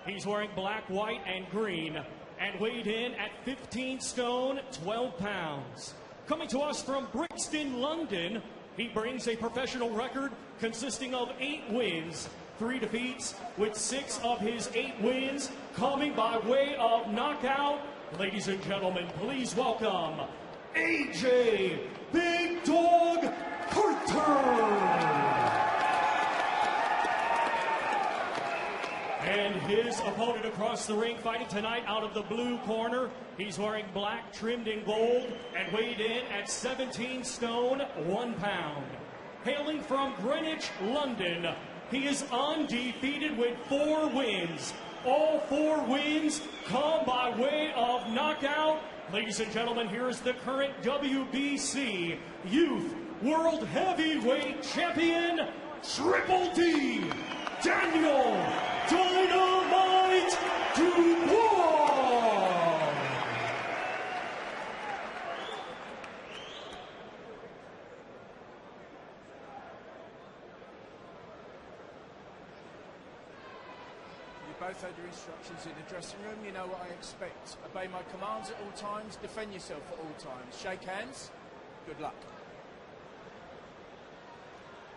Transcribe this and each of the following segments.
He's wearing black, white, and green, and weighed in at 15 stone, 12 pounds. Coming to us from Brixton, London, he brings a professional record consisting of 8 wins, 3 defeats, with 6 of his 8 wins coming by way of knockout. Ladies and gentlemen, please welcome AJ Big Dog Carter. And his opponent across the ring fighting tonight out of the blue corner. He's wearing black trimmed in gold and weighed in at 17 stone, 1 pound. Hailing from Greenwich, London, he is undefeated with 4 wins. All 4 wins come by way of knockout. Ladies and gentlemen, here is the current WBC Youth World Heavyweight Champion, Triple D, Daniel Dynamite Dubois. You both had your instructions in the dressing room. You know what I expect. Obey my commands at all times. Defend yourself at all times. Shake hands. Good luck.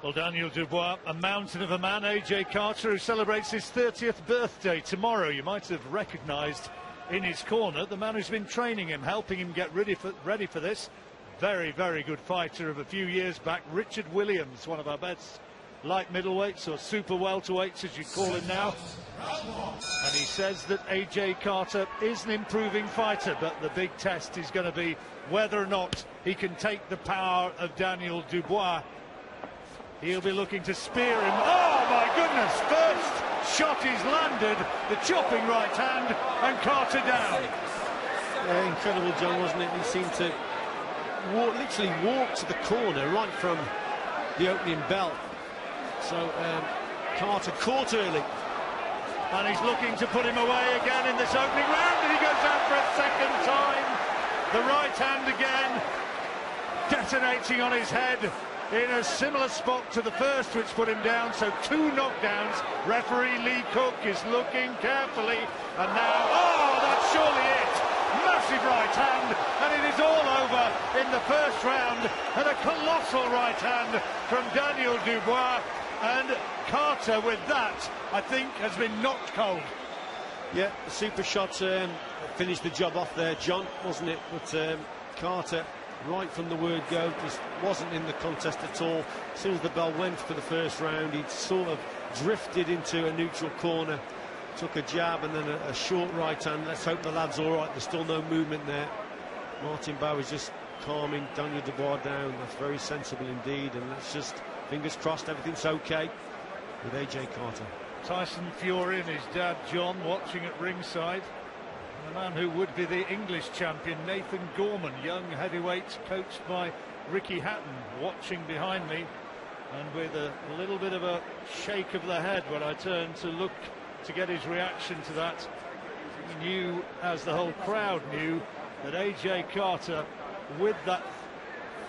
Well, Daniel Dubois, a mountain of a man. AJ Carter, who celebrates his 30th birthday tomorrow. You might have recognised in his corner the man who's been training him, helping him get ready for this. Very, very good fighter of a few years back. Richard Williams, one of our best light middleweights, or super welterweights as you call him now. And he says that AJ Carter is an improving fighter, but the big test is going to be whether or not he can take the power of Daniel Dubois. He'll be looking to spear him. Oh, my goodness. First shot is landed. The chopping right hand, and Carter down. Yeah, incredible, John, wasn't it? He seemed to literally walk to the corner right from the opening bell. So Carter caught early. And he's looking to put him away again in this opening round, and he goes out for a second time. The right hand again, detonating on his head in a similar spot to the first, which put him down. So 2 knockdowns. Referee Lee Cook is looking carefully, and now, oh, that's surely it. Massive right hand, and it is all over in the first round, and a colossal right hand from Daniel Dubois. And Carter, with that, I think, has been knocked cold. Yeah, the super shot finished the job off there, John, wasn't it? But Carter, right from the word go, just wasn't in the contest at all. As soon as the bell went for the first round, he'd sort of drifted into a neutral corner, took a jab and then a short right hand. Let's hope the lad's all right. There's still no movement there. Martin Bauer's just calming Daniel Dubois down. That's very sensible indeed, and let's just, fingers crossed, everything's okay with AJ Carter. Tyson Fury and his dad John watching at ringside. And the man who would be the English champion, Nathan Gorman, young heavyweight, coached by Ricky Hatton, watching behind me, and with a little bit of a shake of the head when I turned to look to get his reaction to that. He knew, as the whole crowd knew, that AJ Carter, with that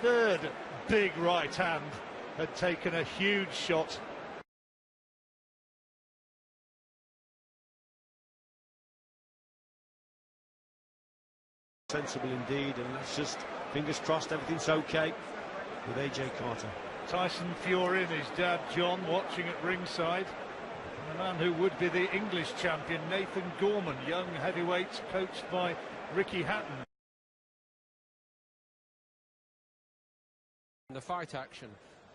3rd big right hand, had taken a huge shot. Sensible indeed, and let's just, fingers crossed, everything's okay with AJ Carter. Tyson Fury and his dad John watching at ringside. And the man who would be the English champion, Nathan Gorman, young heavyweight, coached by Ricky Hatton. The fight action.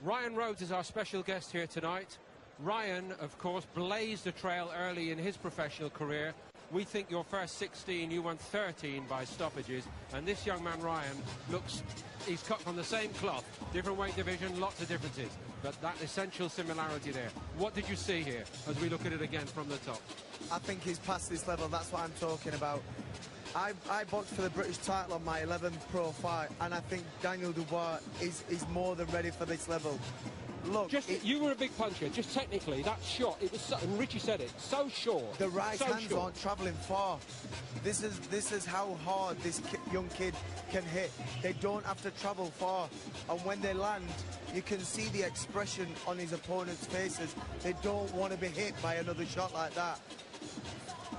Ryan Rhodes is our special guest here tonight. Ryan, of course, blazed a trail early in his professional career. We think your first 16, you won 13 by stoppages. And this young man, Ryan, looks, he's cut from the same cloth. Different weight division, lots of differences. But that essential similarity there. What did you see here as we look at it again from the top? I think he's past this level. That's what I'm talking about. I boxed for the British title on my 11th pro fight, and I think Daniel Dubois is more than ready for this level. Look, you were a big puncher. Just technically, that shot, it was so, and Richie said it, so short. The right hands aren't travelling far. This is how hard this young kid can hit. They don't have to travel far, and when they land, you can see the expression on his opponent's faces. They don't want to be hit by another shot like that.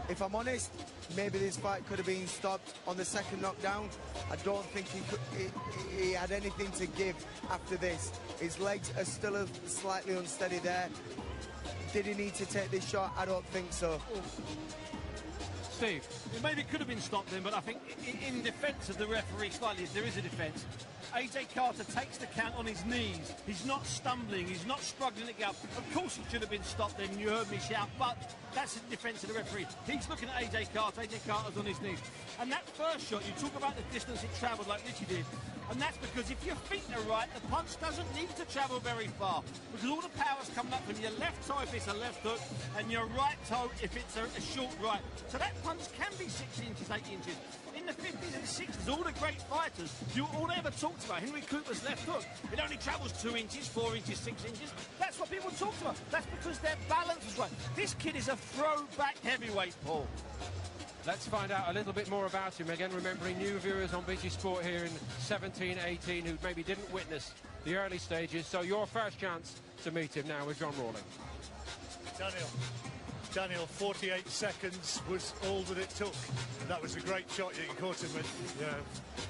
If I'm honest, maybe this fight could have been stopped on the second knockdown. I don't think he had anything to give after this. His legs are still slightly unsteady there. Did he need to take this shot? I don't think so. Steve, it maybe could have been stopped then, but I think in defence of the referee slightly, if there is a defence, AJ Carter takes the count on his knees. He's not stumbling, he's not struggling to get up. Of course it should have been stopped then, you heard me shout, but that's in defence of the referee. He's looking at AJ Carter, AJ Carter's on his knees. And that first shot, you talk about the distance it travelled like Richie did, and that's because if your feet are right, the punch doesn't need to travel very far, because all the power's coming up from your left toe if it's a left hook, and your right toe if it's a short right. So that punch can be 6 inches, 8 inches. In the 50s and 60s, all the great fighters, all they ever talked about, Henry Cooper's left hook, it only travels 2 inches, 4 inches, 6 inches. That's what people talked about. That's because their balance is right. This kid is a throwback heavyweight, Paul. Let's find out a little bit more about him. Again, remembering new viewers on BT Sport here in 17-18 who maybe didn't witness the early stages. So your first chance to meet him now with John Rawling. Daniel, 48 seconds was all that it took. That was a great shot you caught him with. Yeah,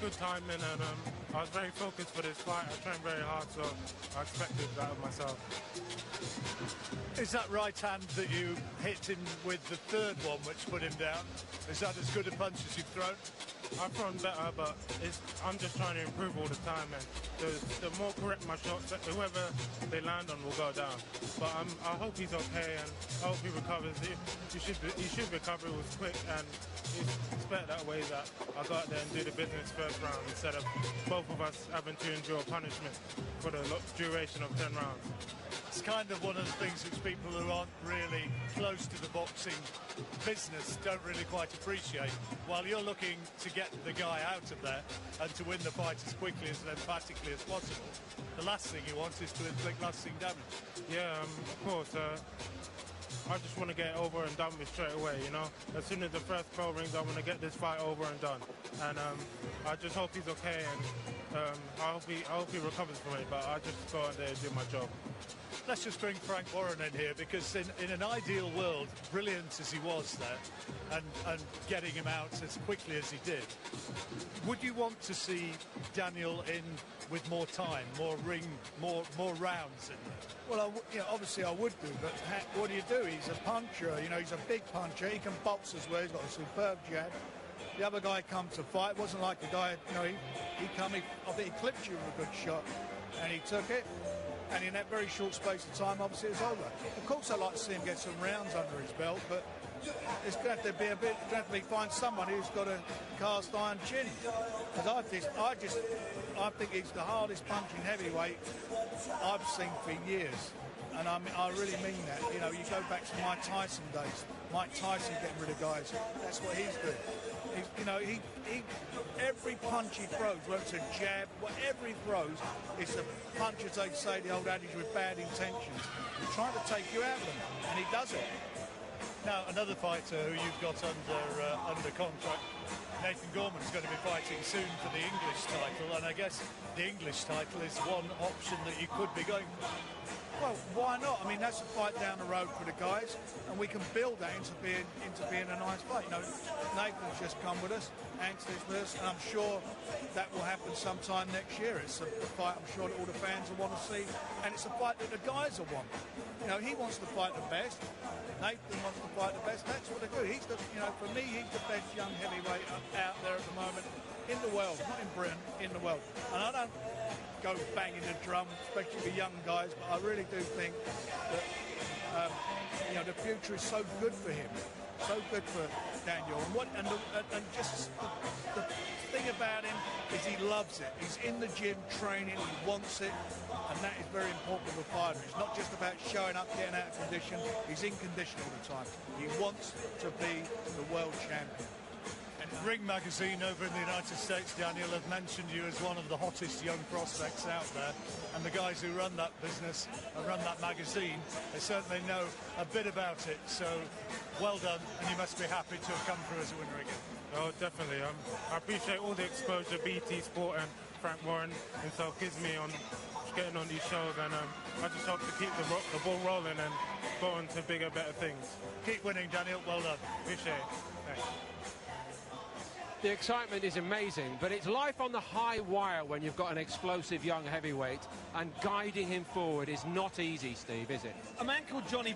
good timing, and I was very focused for this fight. I trained very hard, so I expected that of myself. Is that right hand that you hit him with the third one which put him down? Is that as good a punch as you've thrown? I've thrown better, but I'm just trying to improve all the time, and the more correct my shots, whoever they land on will go down. But I hope he's okay, and I hope he recovers. He should recover. It was quick, and it's better that way that I go out there and do the business first round instead of both of us having to endure punishment for the duration of 10 rounds. It's kind of one of the things which people who aren't really close to the boxing business don't really quite appreciate. While you're looking to get the guy out of there and to win the fight as quickly as emphatically as possible, the last thing you want is to inflict lasting damage. Yeah, of course. I just want to get over and done with straight away, you know. As soon as the first bell rings, I want to get this fight over and done. And I just hope he's okay, and I hope he recovers from it. But I just go out there and do my job. Let's just bring Frank Warren in here, because in an ideal world, brilliant as he was there, and getting him out as quickly as he did, would you want to see Daniel in with more time, more rounds in there? Well, obviously I would do, but what do? He's a puncher, he's a big puncher. He can box as well. He's got a superb jab. The other guy come to fight. It wasn't like the guy, I think he clipped you with a good shot, and he took it. And in that very short space of time, obviously, it was over. Of course, I'd like to see him get some rounds under his belt, but it's going to have to be find someone who's got a cast iron chin. Because I think he's the hardest punching heavyweight I've seen for years. And I really mean that. You go back to Mike Tyson days. Mike Tyson getting rid of guys. That's what he's doing. Every punch he throws, whether it's a jab, whatever he throws, it's a punch, as they say, the old adage, with bad intentions. He's trying to take you out of them, and he does it. Now, another fighter who you've got under contract, Nathan Gorman, is going to be fighting soon for the English title, and I guess the English title is one option that you could be going for. Well, why not? I mean, that's a fight down the road for the guys, and we can build that into being a nice fight. Nathan's just come with us, Angst's with us, and I'm sure that will happen sometime next year. It's a fight I'm sure that all the fans will want to see, and it's a fight that the guys will want. He wants to fight the best. Nathan wants to fight the best. That's what they do. For me, he's the best young heavyweight out there at the moment in the world, not in Britain, in the world. And I don't go banging the drum, especially for young guys, but I really do think that the future is so good for him, so good for Daniel. And just the thing about him is he loves it. He's in the gym training, he wants it, and that is very important for a fighter. It's not just about showing up, getting out of condition. He's in condition all the time. He wants to be the world champion. Ring Magazine over in the United States, Daniel, have mentioned you as one of the hottest young prospects out there, and the guys who run that business and run that magazine, they certainly know a bit about it. So well done, and you must be happy to have come through as a winner again. Oh, definitely. I appreciate all the exposure BT Sport and Frank Warren himself gives me on getting on these shows, and I just hope to keep the ball rolling and go on to bigger, better things. Keep winning, Daniel. Well done. Appreciate it. Thanks. The excitement is amazing, but it's life on the high wire when you've got an explosive young heavyweight, and guiding him forward is not easy, Steve, is it? A man called Johnny